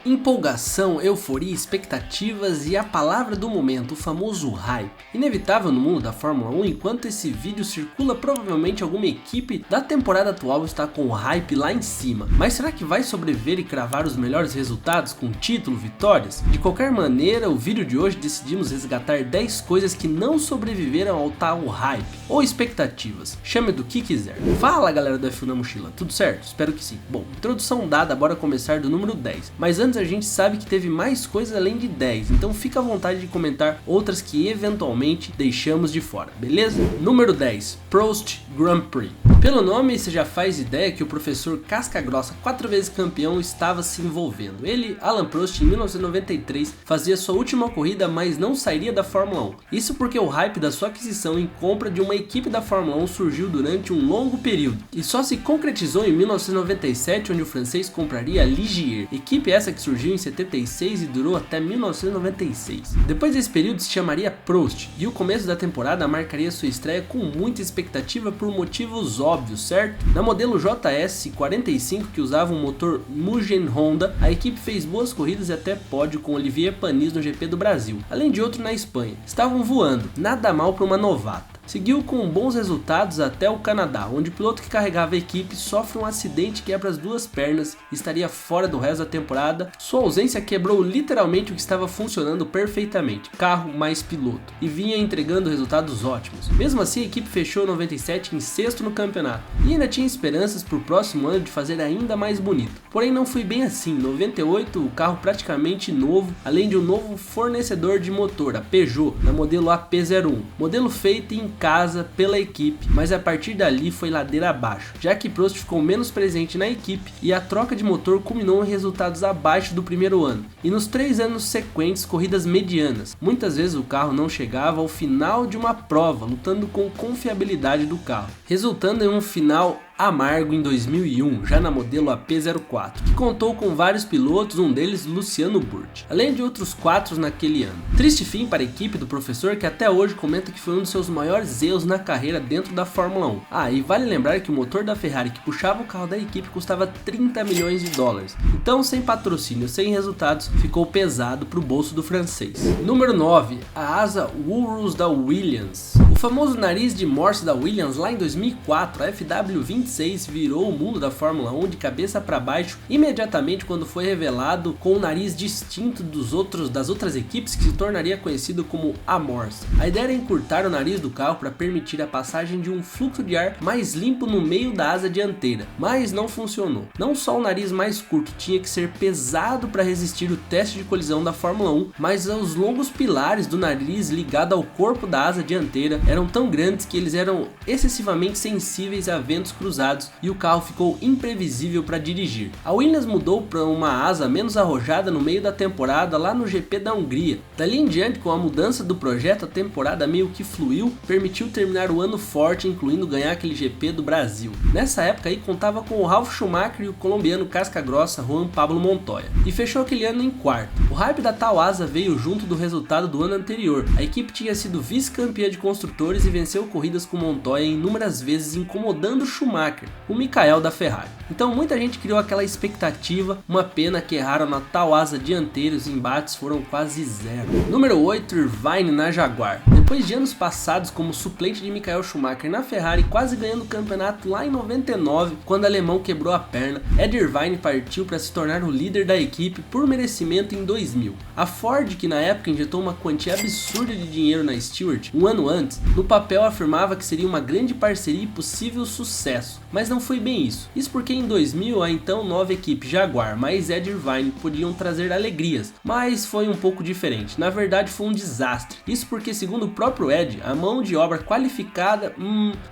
Empolgação, euforia, expectativas e a palavra do momento, o famoso hype. Inevitável no mundo da Fórmula 1, enquanto esse vídeo circula, provavelmente alguma equipe da temporada atual está com o hype lá em cima. Mas será que vai sobreviver e cravar os melhores resultados com título, vitórias? De qualquer maneira, o vídeo de hoje decidimos resgatar 10 coisas que não sobreviveram ao tal hype ou expectativas. Chame do que quiser. Fala galera do F1 na mochila, tudo certo? Espero que sim. Bom, introdução dada, bora começar do número 10. Mas antes a gente sabe que teve mais coisas além de 10, então fica à vontade de comentar outras que eventualmente deixamos de fora, beleza? Número 10, Prost Grand Prix. Pelo nome você já faz ideia que o professor casca grossa, 4 vezes campeão, estava se envolvendo. Ele, Alain Prost, em 1993, fazia sua última corrida, mas não sairia da Fórmula 1. Isso porque o hype da sua aquisição em compra de uma equipe da Fórmula 1 surgiu durante um longo período, e só se concretizou em 1997, onde o francês compraria a Ligier, equipe essa que surgiu em 76 e durou até 1996. Depois desse período se chamaria Prost, e o começo da temporada marcaria sua estreia com muita expectativa por motivos óbvios, certo? Na modelo JS45, que usava um motor Mugen Honda, a equipe fez boas corridas e até pódio com Olivier Panis no GP do Brasil, além de outro na Espanha. Estavam voando, nada mal para uma novata. Seguiu com bons resultados até o Canadá, onde o piloto que carregava a equipe sofre um acidente e quebra as duas pernas e estaria fora do resto da temporada. Sua ausência quebrou literalmente o que estava funcionando perfeitamente, carro mais piloto, e vinha entregando resultados ótimos. Mesmo assim, a equipe fechou 97 em sexto no campeonato, e ainda tinha esperanças para o próximo ano de fazer ainda mais bonito. Porém não foi bem assim. Em 98 o carro praticamente novo, além de um novo fornecedor de motor, a Peugeot, na modelo AP01, modelo feito em casa pela equipe, mas a partir dali foi ladeira abaixo, já que Prost ficou menos presente na equipe e a troca de motor culminou em resultados abaixo do primeiro ano, e nos 3 anos sequentes corridas medianas. Muitas vezes o carro não chegava ao final de uma prova, lutando com confiabilidade do carro, resultando em um final amargo em 2001, já na modelo AP04, que contou com vários pilotos, um deles Luciano Burti, além de outros 4 naquele ano. Triste fim para a equipe do professor, que até hoje comenta que foi um dos seus maiores erros na carreira dentro da Fórmula 1. E vale lembrar que o motor da Ferrari que puxava o carro da equipe custava 30 milhões de dólares, então sem patrocínio, sem resultados, ficou pesado para o bolso do francês. Número 9, a asa Urus da Williams. O famoso nariz de Morse da Williams lá em 2004, a FW26 virou o mundo da Fórmula 1 de cabeça para baixo imediatamente quando foi revelado, com um nariz distinto das outras equipes, que se tornaria conhecido como a Morse. A ideia era encurtar o nariz do carro para permitir a passagem de um fluxo de ar mais limpo no meio da asa dianteira, mas não funcionou. Não só o nariz mais curto tinha que ser pesado para resistir o teste de colisão da Fórmula 1, mas os longos pilares do nariz ligado ao corpo da asa dianteira eram tão grandes que eles eram excessivamente sensíveis a ventos cruzados, e o carro ficou imprevisível para dirigir. A Williams mudou para uma asa menos arrojada no meio da temporada lá no GP da Hungria. Dali em diante, com a mudança do projeto, a temporada meio que fluiu, permitiu terminar o ano forte, incluindo ganhar aquele GP do Brasil. Nessa época aí contava com o Ralf Schumacher e o colombiano casca grossa Juan Pablo Montoya, e fechou aquele ano em quarto. O hype da tal asa veio junto do resultado do ano anterior. A equipe tinha sido vice-campeã de construtores e venceu corridas com Montoya inúmeras vezes, incomodando Schumacher, o Michael da Ferrari. Então muita gente criou aquela expectativa, uma pena que erraram na tal asa dianteira, os embates foram quase zero. Número 8, Irvine na Jaguar. Depois de anos passados como suplente de Michael Schumacher na Ferrari, quase ganhando o campeonato lá em 99, quando o alemão quebrou a perna, Ed Irvine partiu para se tornar o líder da equipe por merecimento em 2000. A Ford, que na época injetou uma quantia absurda de dinheiro na Stewart, um ano antes, no papel afirmava que seria uma grande parceria e possível sucesso, mas não foi bem isso. Isso porque em 2000 a então nova equipe Jaguar mais Ed Irvine podiam trazer alegrias, mas foi um pouco diferente. Na verdade foi um desastre. Isso porque, segundo o próprio Ed, a mão de obra qualificada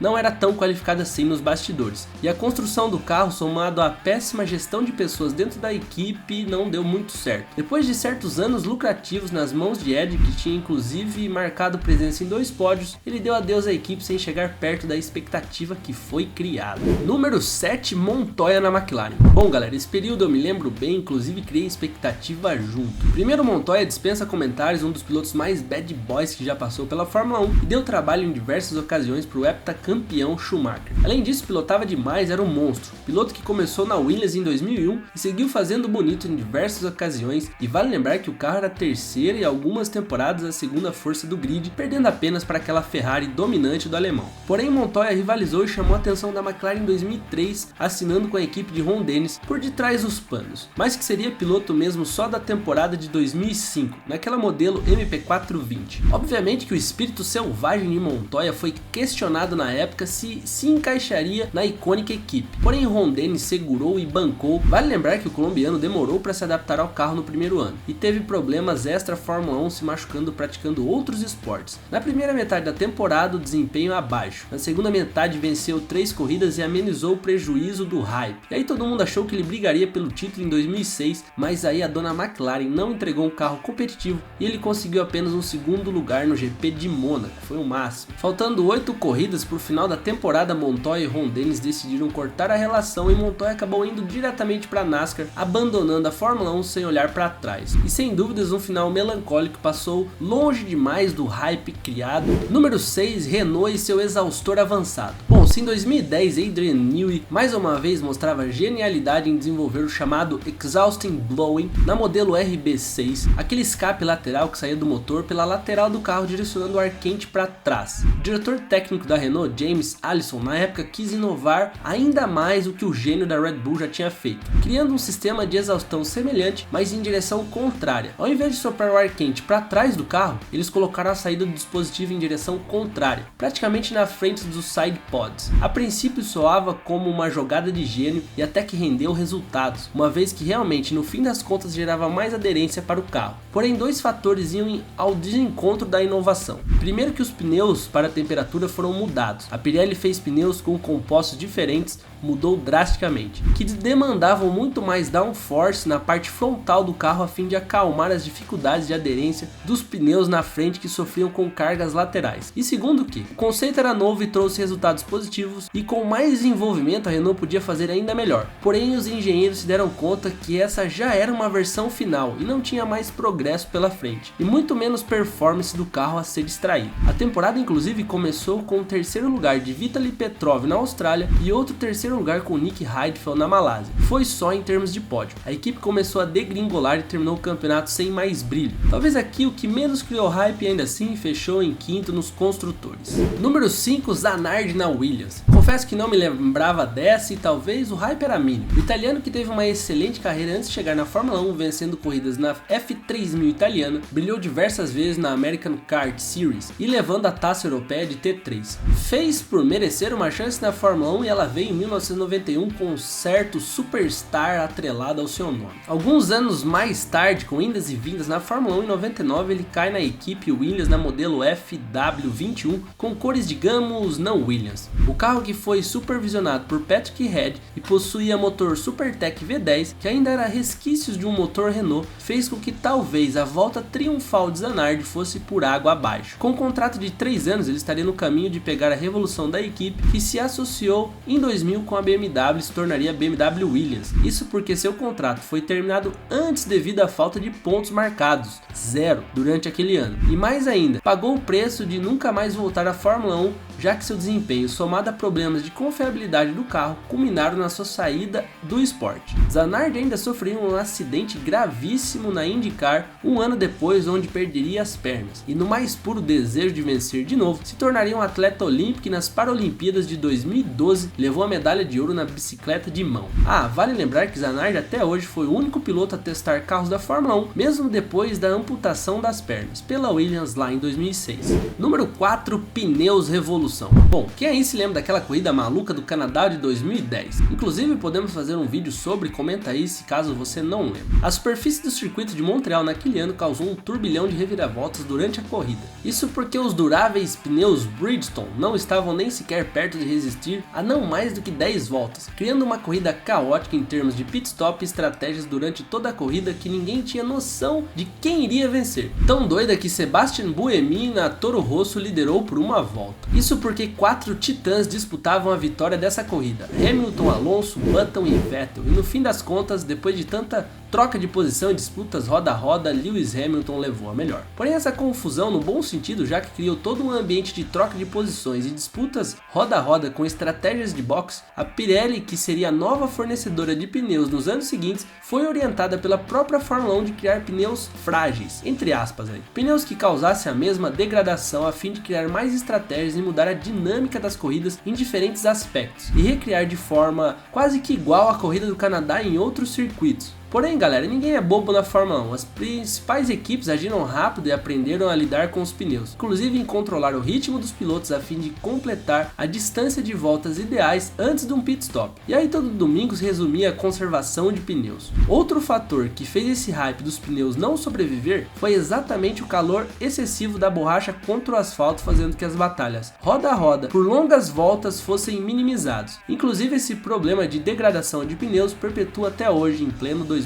não era tão qualificada assim nos bastidores, e a construção do carro, somado à péssima gestão de pessoas dentro da equipe, não deu muito certo. Depois de certos anos lucrativos nas mãos de Ed, que tinha inclusive marcado presença em 2 pódios, ele deu adeus à equipe sem chegar perto da expectativa que foi criada. Número 7, Montoya na McLaren. Bom galera, esse período eu me lembro bem, inclusive criei expectativa junto. Primeiro, Montoya dispensa comentários, um dos pilotos mais bad boys que já passou pela Fórmula 1 e deu trabalho em diversas ocasiões para o heptacampeão Schumacher. Além disso, pilotava demais, era um monstro. Piloto que começou na Williams em 2001 e seguiu fazendo bonito em diversas ocasiões, e vale lembrar que o carro era a terceira e algumas temporadas a segunda força do grid, perdendo apenas para aquela Ferrari dominante do alemão. Porém, Montoya rivalizou e chamou a atenção da McLaren em 2003, assinando com a equipe de Ron Dennis por detrás dos panos, mas que seria piloto mesmo só da temporada de 2005, naquela modelo MP420. Obviamente que o espírito selvagem de Montoya foi questionado na época se encaixaria na icônica equipe, porém Ron Dennis segurou e bancou. Vale lembrar que o colombiano demorou para se adaptar ao carro no primeiro ano e teve problemas extra Fórmula 1, se machucando praticando outros esportes. Na primeira metade da temporada o desempenho abaixo, na segunda metade venceu 3 corridas e amenizou o prejuízo do hype, e aí todo mundo achou que ele brigaria pelo título em 2006, mas aí a dona McLaren não entregou um carro competitivo e ele conseguiu apenas um segundo lugar no GP de Mônaco, foi o máximo. Faltando 8 corridas para o final da temporada, Montoya e Ron Dennis decidiram cortar a relação e Montoya acabou indo diretamente para a NASCAR, abandonando a Fórmula 1 sem olhar para trás. E sem dúvidas um final melancólico, passou longe demais do hype criado. Número 6, Renault e seu exaustor avançado. Bom, se em 2010 Adrian Newey mais uma vez mostrava genialidade em desenvolver o chamado Exhausting Blowing na modelo RB6, aquele escape lateral que saía do motor pela lateral do carro direcionando o ar quente para trás. O diretor técnico da Renault, James Allison, na época quis inovar ainda mais o que o gênio da Red Bull já tinha feito, criando um sistema de exaustão semelhante, mas em direção contrária. Ao invés de soprar o ar quente para trás do carro, eles colocaram a saída do dispositivo em direção contrária, praticamente na frente dos side pods. A princípio soava como uma jogada de gênio e até que rendeu resultados, uma vez que realmente no fim das contas gerava mais aderência para o carro. Porém, 2 fatores iam ao desencontro da inovação. Primeiro, que os pneus para a temperatura foram mudados. A Pirelli fez pneus com compostos diferentes, mudou drasticamente, que demandavam muito mais downforce na parte frontal do carro a fim de acalmar as dificuldades de aderência dos pneus na frente que sofriam com cargas laterais. E segundo que, o conceito era novo e trouxe resultados positivos, e com mais desenvolvimento a Renault podia fazer ainda melhor. Porém, os engenheiros se deram conta que essa já era uma versão final e não tinha mais progresso pela frente, e muito menos performance do carro a ser extraído. A temporada inclusive começou com o 3º lugar de Vitaly Petrov na Austrália e outro 3º lugar com Nick Heidfeld na Malásia. Foi só em termos de pódio. A equipe começou a degringolar e terminou o campeonato sem mais brilho. Talvez aqui o que menos criou hype, e ainda assim fechou em 5º nos construtores. Número 5, Zanardi na Williams. Confesso que não me lembrava dessa e talvez o hype era mínimo. O italiano, que teve uma excelente carreira antes de chegar na Fórmula 1, vencendo corridas na F3000 italiana, brilhou diversas vezes na American Kart Series e levando a taça europeia de T3. Fez por merecer uma chance na Fórmula 1 e ela veio em 1991 com um certo superstar atrelado ao seu nome. Alguns anos mais tarde, com indas e vindas na Fórmula 1, em 99 ele cai na equipe Williams na modelo FW21 com cores, digamos, não Williams. O carro, que foi supervisionado por Patrick Head e possuía motor Supertech V10, que ainda era resquícios de um motor Renault, fez com que talvez a volta triunfal de Zanardi fosse por água abaixo. Com um contrato de 3 anos, ele estaria no caminho de pegar a revolução da equipe, que se associou em 2000 com a BMW e se tornaria BMW Williams. Isso porque seu contrato foi terminado antes devido à falta de pontos marcados, 0, durante aquele ano. E mais ainda, pagou o preço de nunca mais voltar à Fórmula 1, já que seu desempenho, somado a problemas de confiabilidade do carro, culminaram na sua saída do esporte. Zanardi ainda sofreu um acidente gravíssimo na IndyCar um ano depois, onde perderia as pernas, e no mais puro desejo de vencer de novo, se tornaria um atleta olímpico e nas Paralimpíadas de 2012 levou a medalha de ouro na bicicleta de mão. Vale lembrar que Zanardi até hoje foi o único piloto a testar carros da Fórmula 1, mesmo depois da amputação das pernas, pela Williams lá em 2006. Número 4, pneus revolução. Bom, quem aí se lembra daquela corrida maluca do Canadá de 2010? Inclusive podemos fazer um vídeo sobre, comenta aí se caso você não lembra. A superfície do circuito de Montreal naquele ano causou um turbilhão de reviravoltas durante a corrida. Isso porque os duráveis pneus Bridgestone não estavam nem sequer perto de resistir a não mais do que 10 voltas, criando uma corrida caótica em termos de pit stop e estratégias durante toda a corrida que ninguém tinha noção de quem iria vencer. Tão doida que Sebastian Buemi na Toro Rosso liderou por uma volta. Isso porque 4 titãs disputavam a vitória dessa corrida: Hamilton, Alonso, Button e Vettel, e no fim das contas, depois de tanta troca de posição e disputas roda a roda, Lewis Hamilton levou a melhor. Porém essa confusão no bom sentido, já que criou todo um ambiente de troca de posições e disputas roda a roda com estratégias de boxe, a Pirelli, que seria a nova fornecedora de pneus nos anos seguintes, foi orientada pela própria Fórmula 1 de criar pneus frágeis, entre aspas aí. Pneus que causassem a mesma degradação a fim de criar mais estratégias e mudar a dinâmica das corridas em diferentes aspectos, e recriar de forma quase que igual à corrida do Canadá em outros circuitos. Porém galera, ninguém é bobo na Fórmula 1, as principais equipes agiram rápido e aprenderam a lidar com os pneus, inclusive em controlar o ritmo dos pilotos a fim de completar a distância de voltas ideais antes de um pit stop, e aí todo domingo se resumia a conservação de pneus. Outro fator que fez esse hype dos pneus não sobreviver foi exatamente o calor excessivo da borracha contra o asfalto, fazendo que as batalhas roda a roda por longas voltas fossem minimizados. Inclusive esse problema de degradação de pneus perpetua até hoje em pleno 2022.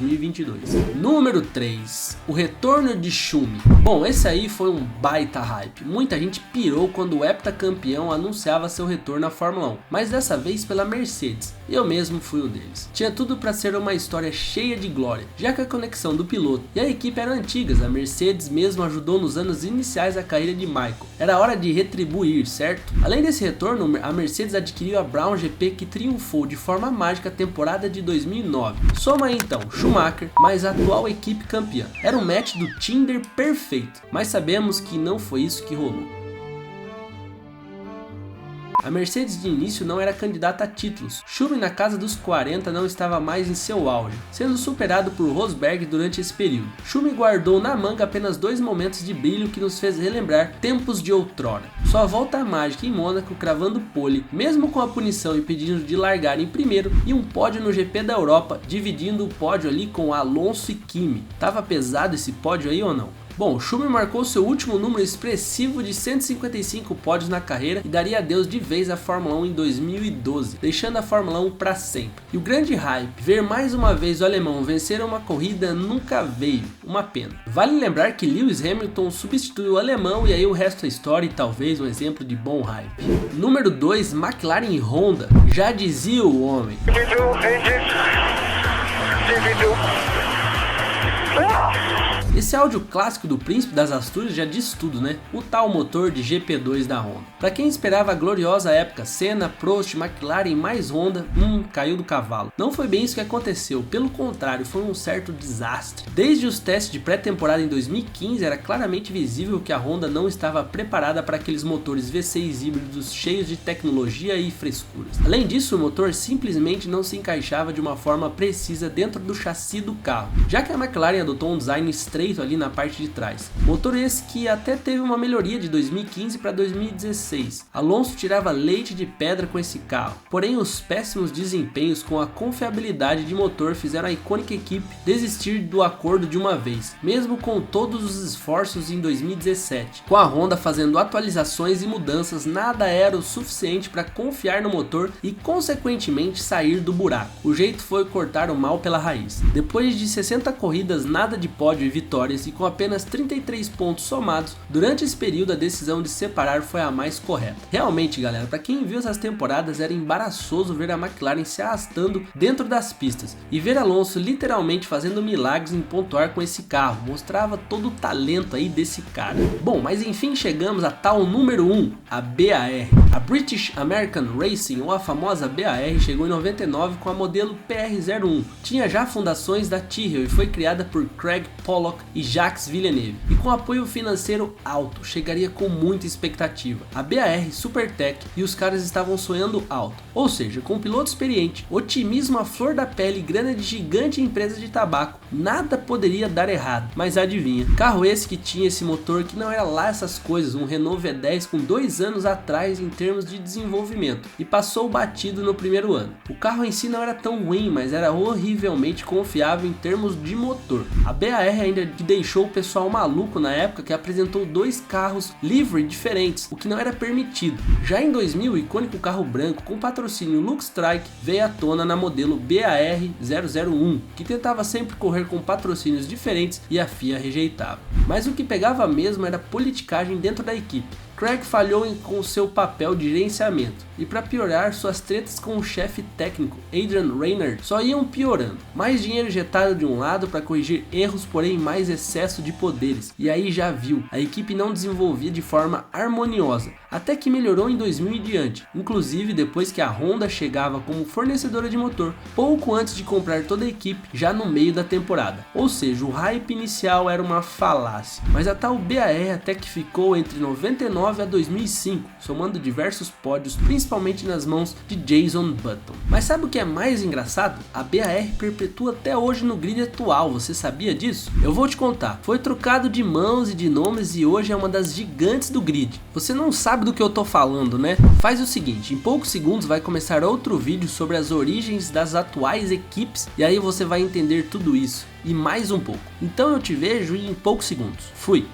Número 3. O retorno de Schumi. Bom, esse aí foi um baita hype. Muita gente pirou quando o heptacampeão anunciava seu retorno à Fórmula 1, mas dessa vez pela Mercedes. Eu mesmo fui um deles. Tinha tudo para ser uma história cheia de glória, já que a conexão do piloto e a equipe eram antigas. A Mercedes mesmo ajudou nos anos iniciais da carreira de Michael. Era hora de retribuir, certo? Além desse retorno, a Mercedes adquiriu a Brown GP, que triunfou de forma mágica a temporada de 2009. Soma aí então Schumacher mais a atual equipe campeã. Era um match do Tinder perfeito, mas sabemos que não foi isso que rolou. A Mercedes de início não era candidata a títulos. Schumi, na casa dos 40, não estava mais em seu auge, sendo superado por Rosberg durante esse período. Schumi guardou na manga apenas 2 momentos de brilho que nos fez relembrar tempos de outrora. Sua volta mágica em Mônaco, cravando pole, mesmo com a punição impedindo de largar em primeiro, e um pódio no GP da Europa, dividindo o pódio ali com Alonso e Kimi. Tava pesado esse pódio aí ou não? Bom, Schumi marcou seu último número expressivo de 155 pódios na carreira e daria adeus de vez à Fórmula 1 em 2012, deixando a Fórmula 1 para sempre. E o grande hype, ver mais uma vez o alemão vencer uma corrida, nunca veio, uma pena. Vale lembrar que Lewis Hamilton substituiu o alemão, e aí o resto é história e talvez um exemplo de bom hype. Número 2, McLaren e Honda. Já dizia o homem. Esse áudio clássico do Príncipe das Astúrias já diz tudo, né? O tal motor de GP2 da Honda. Para quem esperava a gloriosa época Senna, Prost, McLaren mais Honda, caiu do cavalo. Não foi bem isso que aconteceu, pelo contrário, foi um certo desastre. Desde os testes de pré-temporada em 2015 era claramente visível que a Honda não estava preparada para aqueles motores V6 híbridos cheios de tecnologia e frescuras. Além disso, o motor simplesmente não se encaixava de uma forma precisa dentro do chassi do carro, já que a McLaren adotou um design estreito ali na parte de trás. Motor esse que até teve uma melhoria de 2015 para 2016. Alonso tirava leite de pedra com esse carro, porém os péssimos desempenhos com a confiabilidade de motor fizeram a icônica equipe desistir do acordo de uma vez, mesmo com todos os esforços em 2017. Com a Honda fazendo atualizações e mudanças, nada era o suficiente para confiar no motor e consequentemente sair do buraco. O jeito foi cortar o mal pela raiz. Depois de 60 corridas, nada de pódio e vitórias, e com apenas 33 pontos somados, durante esse período a decisão de separar foi a mais correta. Realmente galera, para quem viu essas temporadas era embaraçoso ver a McLaren se arrastando dentro das pistas, e ver Alonso literalmente fazendo milagres em pontuar com esse carro, mostrava todo o talento aí desse cara. Bom, mas enfim chegamos a tal número 1, a BAR. A British American Racing, ou a famosa BAR, chegou em 99 com a modelo PR01. Tinha já fundações da Tyrrell e foi criada por Craig Pollock e Jacques Villeneuve, e com apoio financeiro alto, chegaria com muita expectativa. A BAR Supertech e os caras estavam sonhando alto, ou seja, com um piloto experiente, otimismo à flor da pele e grana de gigante empresa de tabaco, nada poderia dar errado. Mas adivinha, carro esse que tinha esse motor que não era lá essas coisas, um Renault V10 com 2 anos atrás em termos de desenvolvimento, e passou batido no primeiro ano. O carro em si não era tão ruim, mas era horrivelmente confiável em termos de motor. A BAR ainda que deixou o pessoal maluco na época, que apresentou 2 carros livery diferentes, o que não era permitido. Já em 2000, o icônico carro branco com patrocínio Luke Strike veio à tona na modelo BAR 001, que tentava sempre correr com patrocínios diferentes e a FIA rejeitava. Mas o que pegava mesmo era politicagem dentro da equipe. Craig falhou com seu papel de gerenciamento, e para piorar, suas tretas com o chefe técnico Adrian Reinhardt só iam piorando. Mais dinheiro injetado de um lado para corrigir erros, porém mais excesso de poderes, e aí já viu, a equipe não desenvolvia de forma harmoniosa, até que melhorou em 2000 e diante, inclusive depois que a Honda chegava como fornecedora de motor, pouco antes de comprar toda a equipe, já no meio da temporada. Ou seja, o hype inicial era uma falácia, mas a tal BAR até que ficou entre 99 a 2005, somando diversos pódios, principalmente nas mãos de Jason Button. Mas sabe o que é mais engraçado? A BAR perpetua até hoje no grid atual, você sabia disso? Eu vou te contar, foi trocado de mãos e de nomes e hoje é uma das gigantes do grid. Você não sabe do que eu tô falando, né? Faz o seguinte, em poucos segundos vai começar outro vídeo sobre as origens das atuais equipes e aí você vai entender tudo isso e mais um pouco. Então eu te vejo em poucos segundos. Fui!